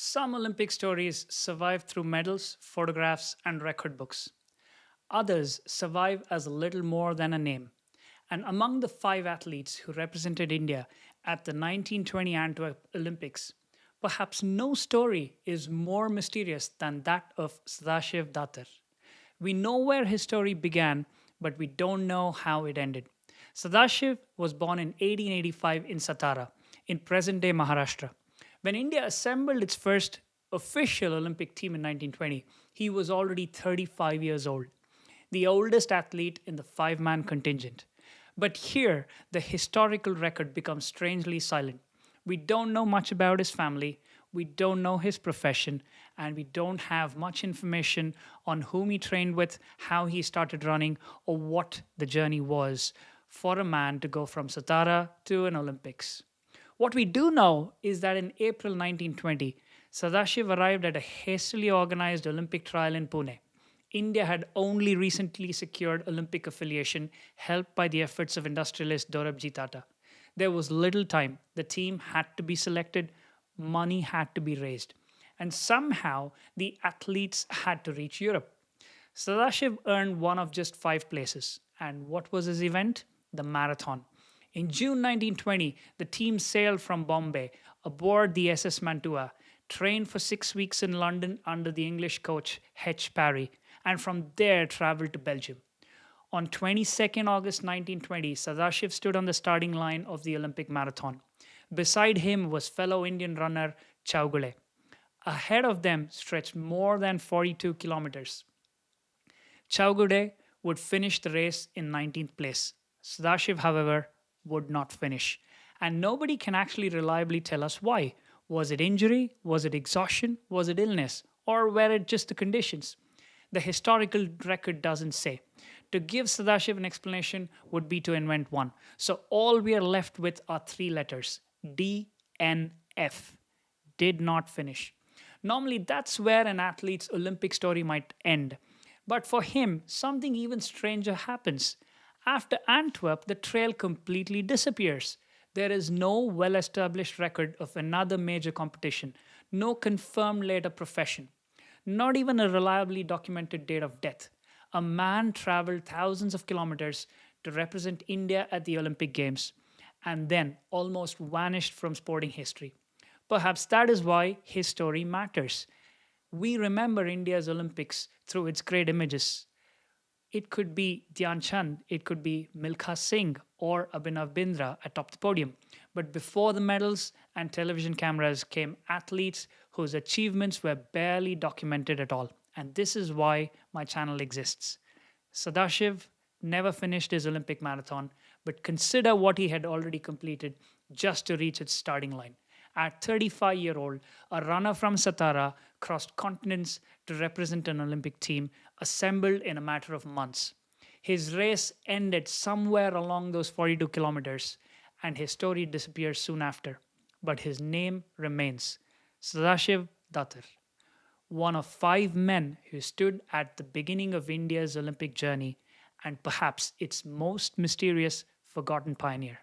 Some Olympic stories survive through medals, photographs, and record books. Others survive as a little more than a name. And among the five athletes who represented India at the 1920 Antwerp Olympics, perhaps no story is more mysterious than that of Sadashiv Datar. We know where his story began, but we don't know how it ended. Sadashiv was born in 1885 in Satara, in present day Maharashtra. When India assembled its first official Olympic team in 1920, he was already 35 years old, the oldest athlete in the five-man contingent. But here, the historical record becomes strangely silent. We don't know much about his family, we don't know his profession, and we don't have much information on whom he trained with, how he started running, or what the journey was for a man to go from Satara to an Olympics. What we do know is that in April 1920, Sadashiv arrived at a hastily organized Olympic trial in Pune. India had only recently secured Olympic affiliation, helped by the efforts of industrialist Dorabji Tata. There was little time. The team had to be selected, money had to be raised, and somehow the athletes had to reach Europe. Sadashiv earned one of just five places. And what was his event? The marathon. In June 1920, the team sailed from Bombay aboard the SS Mantua, trained for 6 weeks in London under the English coach H. Parry, and from there traveled to Belgium. On 22nd August 1920, Sadashiv stood on the starting line of the Olympic marathon. Beside him was fellow Indian runner Chaugule. Ahead of them stretched more than 42 kilometers. Chaugude would finish the race in 19th place. Sadashiv, however, would not finish. And nobody can actually reliably tell us why. Was it injury? Was it exhaustion? Was it illness? Or were it just the conditions? The historical record doesn't say. To give Sadashiv an explanation would be to invent one. So all we are left with are three letters: DNF. Did not finish. Normally, that's where an athlete's Olympic story might end. But for him, something even stranger happens. After Antwerp, the trail completely disappears. There is no well established record of another major competition, no confirmed later profession, not even a reliably documented date of death. A man traveled thousands of kilometers to represent India at the Olympic Games and then almost vanished from sporting history. Perhaps that is why his story matters. We remember India's Olympics through its great images. It could be Dhyan Chand, it could be Milkha Singh or Abhinav Bindra atop the podium. But before the medals and television cameras came athletes whose achievements were barely documented at all. And this is why my channel exists. Sadashiv never finished his Olympic marathon, but consider what he had already completed just to reach its starting line. At 35-year-old, a runner from Satara crossed continents to represent an Olympic team assembled in a matter of months. His race ended somewhere along those 42 kilometers, and his story disappears soon after. But his name remains: Sadashiv Datar, one of five men who stood at the beginning of India's Olympic journey and perhaps its most mysterious, forgotten pioneer.